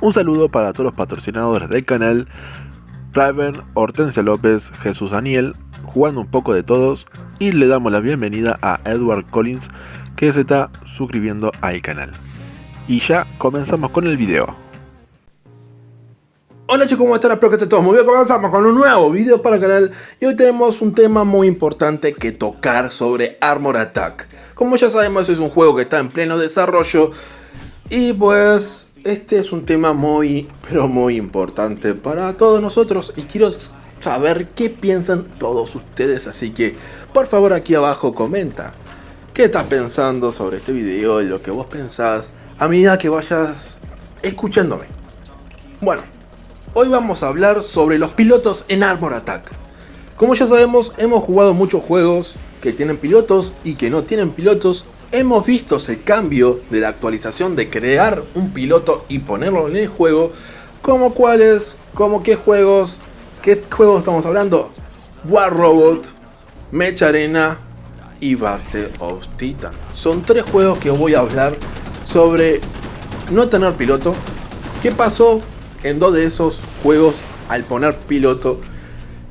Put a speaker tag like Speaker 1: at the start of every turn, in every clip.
Speaker 1: Un saludo para todos los patrocinadores del canal, Raven, Hortensia López, Jesús Daniel, jugando un poco de todos, y le damos la bienvenida a Edward Collins, que se está suscribiendo al canal. Y ya comenzamos con el video.
Speaker 2: Hola chicos, ¿cómo están? Espero que estén todos muy bien. Comenzamos con un nuevo video para el canal. Y hoy tenemos un tema muy importante que tocar sobre Armor Attack. Como ya sabemos, es un juego que está en pleno desarrollo. Y pues, este es un tema muy, pero muy importante para todos nosotros. Y quiero saber qué piensan todos ustedes. Así que, por favor, aquí abajo comenta qué estás pensando sobre este video y lo que vos pensás a medida que vayas escuchándome. Bueno. Hoy vamos a hablar sobre los pilotos en Armor Attack. Como ya sabemos, hemos jugado muchos juegos que tienen pilotos y que no tienen pilotos. Hemos visto ese cambio de la actualización de crear un piloto y ponerlo en el juego. Como cuáles, como qué juegos estamos hablando. War Robot, Mecha Arena y Battle of Titan. Son tres juegos que voy a hablar sobre no tener piloto. ¿Qué pasó en dos de esos juegos al poner piloto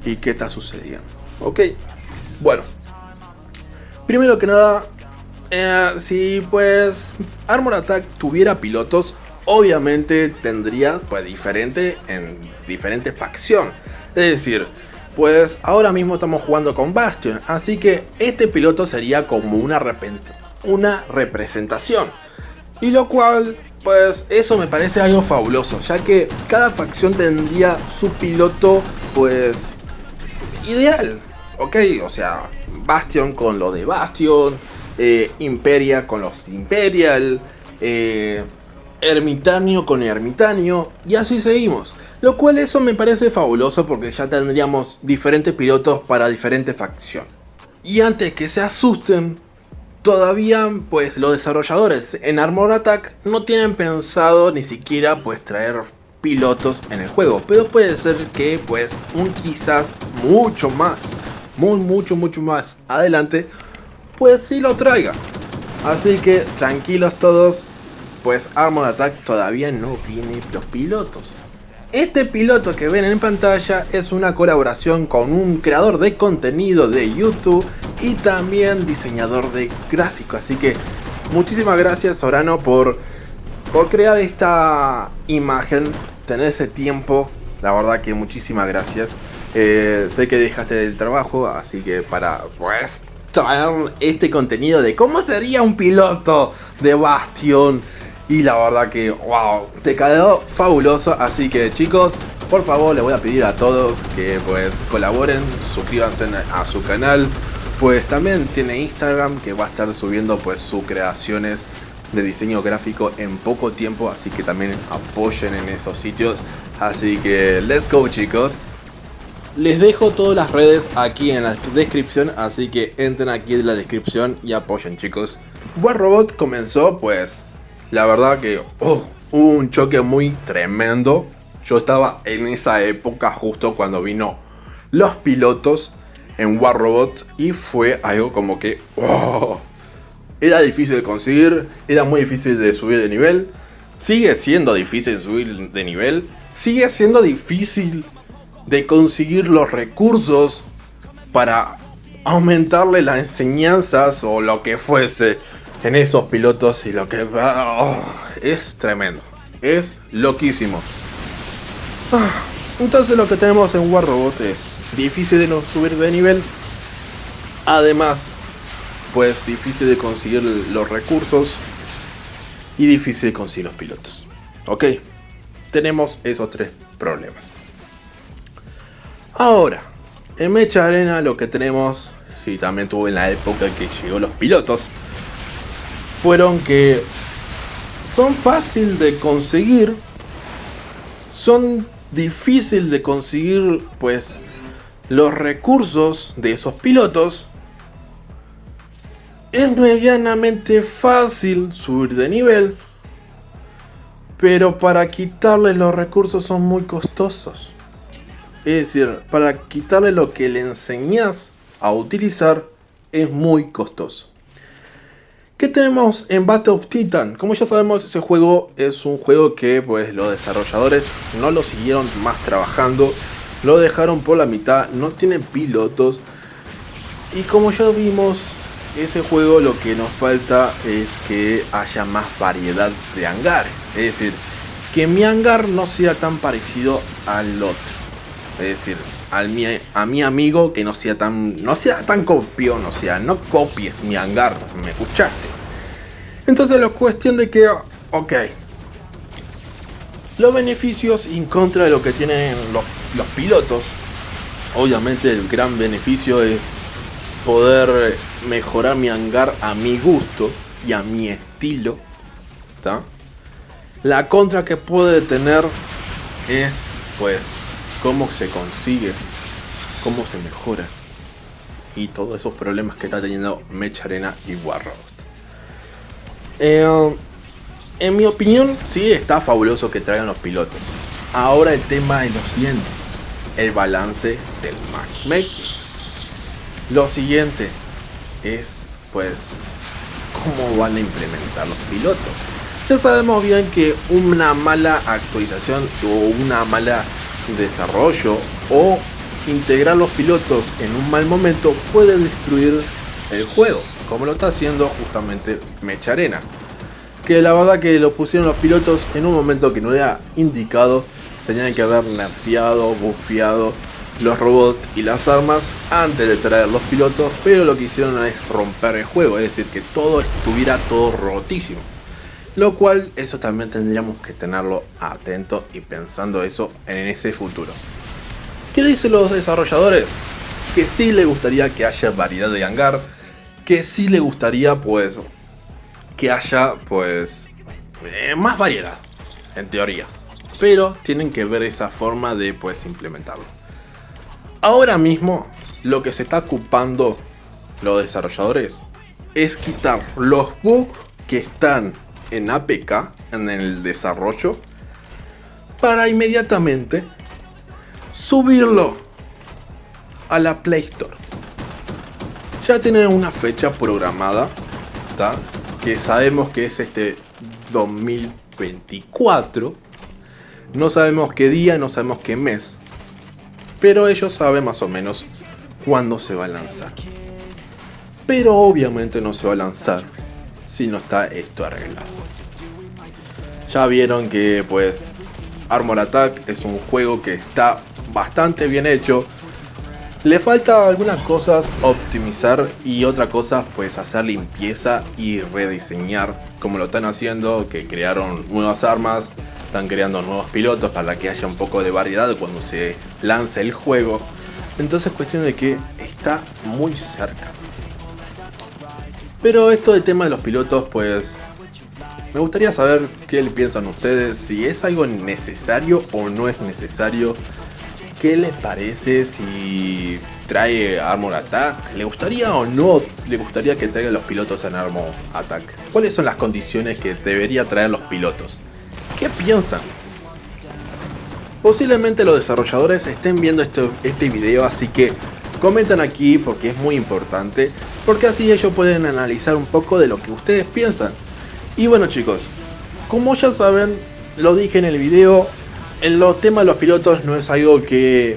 Speaker 2: y qué está sucediendo? Ok, bueno, primero que nada, si pues Armor Attack tuviera pilotos, obviamente tendría pues diferente en diferente facción. Es decir, pues ahora mismo estamos jugando con Bastion, así que este piloto sería como una representación, y lo cual pues eso me parece algo fabuloso, ya que cada facción tendría su piloto pues ideal, ok, o sea, Bastion con lo de Bastion, Imperia con los Imperial, Ermitaño con Ermitaño, y así seguimos. Lo cual eso me parece fabuloso porque ya tendríamos diferentes pilotos para diferentes facciones. Y antes que se asusten, todavía pues los desarrolladores en Armor Attack no tienen pensado ni siquiera pues traer pilotos en el juego, pero puede ser que pues quizás mucho más adelante pues sí lo traiga. Así que tranquilos todos, pues Armor Attack todavía no viene los pilotos. Este piloto que ven en pantalla es una colaboración con un creador de contenido de YouTube y también diseñador de gráficos. Así que muchísimas gracias, Sorano, por crear esta imagen, tener ese tiempo. La verdad que muchísimas gracias. Sé que dejaste el trabajo, así que para pues traer este contenido de cómo sería un piloto de Bastion. Y la verdad que, wow, te quedó fabuloso. Así que chicos, por favor les voy a pedir a todos que pues colaboren, suscríbanse a su canal. Pues también tiene Instagram, que va a estar subiendo pues sus creaciones de diseño gráfico en poco tiempo. Así que también apoyen en esos sitios. Así que let's go chicos. Les dejo todas las redes aquí en la descripción, así que entren aquí en la descripción y apoyen chicos. War Robot comenzó pues, la verdad que hubo un choque muy tremendo. Yo estaba en esa época justo cuando vino los pilotos en War Robot y fue algo como que era difícil de conseguir, era muy difícil de subir de nivel. Sigue siendo difícil subir de nivel, sigue siendo difícil de conseguir los recursos para aumentarle las enseñanzas o lo que fuese en esos pilotos, y lo que es tremendo, es loquísimo. Entonces lo que tenemos en War Robot es difícil de no subir de nivel, además pues difícil de conseguir los recursos y difícil de conseguir los pilotos. Ok, tenemos esos tres problemas. Ahora, en Mecha Arena lo que tenemos, y también tuvo en la época que llegó los pilotos, fueron que son fácil de conseguir, son difícil de conseguir pues los recursos de esos pilotos, es medianamente fácil subir de nivel, pero para quitarle los recursos son muy costosos. Es decir, para quitarle lo que le enseñas a utilizar es muy costoso. ¿Qué tenemos en Battle of Titan? Como ya sabemos, ese juego es un juego que pues los desarrolladores no lo siguieron más trabajando, lo dejaron por la mitad, no tiene pilotos. Y como ya vimos, ese juego lo que nos falta es que haya más variedad de hangares. Es decir, que mi hangar no sea tan parecido al otro. Es decir, a mi amigo que no sea tan copión, o sea, no copies mi hangar, ¿me escuchaste? Entonces la cuestión de que, ok, los beneficios y en contra de lo que tienen los pilotos. Obviamente el gran beneficio es poder mejorar mi hangar a mi gusto y a mi estilo, ¿tá? La contra que puede tener es pues cómo se consigue, cómo se mejora y todos esos problemas que está teniendo Mecha Arena y Warroad. En mi opinión, sí está fabuloso que traigan los pilotos. Ahora el tema es lo siguiente: el balance del matchmaking. Lo siguiente es pues cómo van a implementar los pilotos. Ya sabemos bien que una mala actualización o una mala desarrollo o integrar los pilotos en un mal momento puede destruir el juego, como lo está haciendo justamente Mecha Arena, que la verdad que lo pusieron los pilotos en un momento que no era indicado. Tenían que haber nerfeado, bufeado los robots y las armas antes de traer los pilotos, pero lo que hicieron es romper el juego, es decir, que todo estuviera todo rotísimo. Lo cual, eso también tendríamos que tenerlo atento y pensando eso en ese futuro. ¿Qué dicen los desarrolladores? Que sí le gustaría que haya variedad de hangar, que sí le gustaría pues que haya pues más variedad, en teoría. Pero tienen que ver esa forma de pues implementarlo. Ahora mismo lo que se está ocupando los desarrolladores es quitar los bugs que están en APK, en el desarrollo, para inmediatamente subirlo a la Play Store. Ya tienen una fecha programada, ¿tá? Que sabemos que es este 2024. No sabemos qué día, no sabemos qué mes, pero ellos saben más o menos cuándo se va a lanzar. Pero obviamente no se va a lanzar si no está esto arreglado. Ya vieron que pues Armor Attack es un juego que está bastante bien hecho. Le falta algunas cosas optimizar y otra cosa pues hacer limpieza y rediseñar, como lo están haciendo, que crearon nuevas armas, están creando nuevos pilotos para que haya un poco de variedad cuando se lance el juego. Entonces cuestión de que está muy cerca. Pero esto del tema de los pilotos, pues me gustaría saber qué le piensan ustedes, si es algo necesario o no es necesario. ¿Qué les parece si trae Armor Attack? ¿Le gustaría o no le gustaría que traigan los pilotos en Armor Attack? ¿Cuáles son las condiciones que debería traer los pilotos? ¿Qué piensan? Posiblemente los desarrolladores estén viendo este video, así que comentan aquí porque es muy importante, porque así ellos pueden analizar un poco de lo que ustedes piensan. Y bueno chicos, como ya saben, lo dije en el video, en los temas de los pilotos no es algo que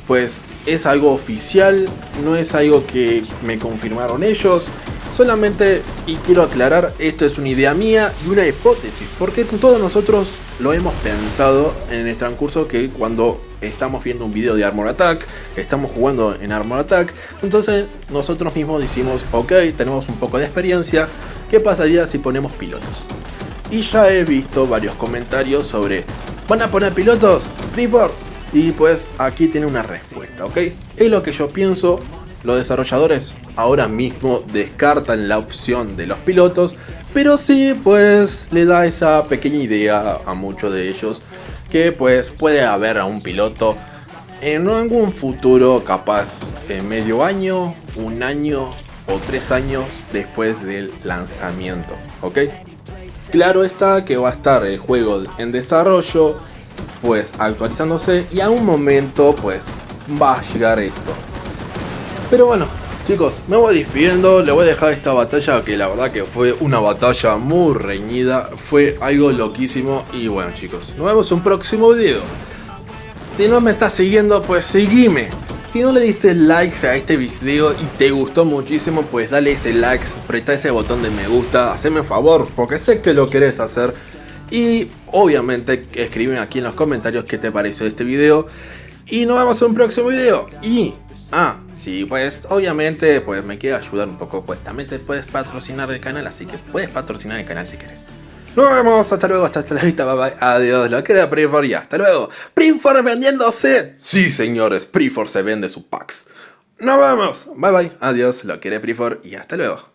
Speaker 2: pues es algo oficial, no es algo que me confirmaron ellos. Solamente, y quiero aclarar, esto es una idea mía y una hipótesis, porque todos nosotros lo hemos pensado en el transcurso que cuando estamos viendo un video de Armor Attack, estamos jugando en Armor Attack, entonces nosotros mismos decimos, ok, tenemos un poco de experiencia, ¿qué pasaría si ponemos pilotos? Y ya he visto varios comentarios sobre, ¿van a poner pilotos? Freeform. Y pues aquí tiene una respuesta, ¿ok? Es lo que yo pienso. Los desarrolladores ahora mismo descartan la opción de los pilotos, pero sí pues le da esa pequeña idea a muchos de ellos que pues puede haber a un piloto en algún futuro, capaz en medio año, un año o 3 años después del lanzamiento, ¿ok? Claro está que va a estar el juego en desarrollo, pues actualizándose, y a un momento pues va a llegar esto. Pero bueno, Chicos, me voy despidiendo, le voy a dejar esta batalla que la verdad que fue una batalla muy reñida, fue algo loquísimo y bueno chicos, nos vemos en un próximo video. Si no me estás siguiendo, pues seguime. Si no le diste likes a este video y te gustó muchísimo, pues dale ese like, presta ese botón de me gusta, haceme un favor, porque sé que lo querés hacer. Y obviamente escribe aquí en los comentarios qué te pareció este video. Y nos vemos en un próximo video. Y sí, pues obviamente pues me quiere ayudar un poco, pues también te puedes patrocinar el canal, así que puedes patrocinar el canal si querés. Nos vemos, hasta luego, hasta la vista, bye bye, adiós, lo queda Prefor y hasta luego. Prefor vendiéndose. Sí señores, Prefor se vende sus packs. Nos vemos, bye bye, adiós, lo quiere Prefor y hasta luego.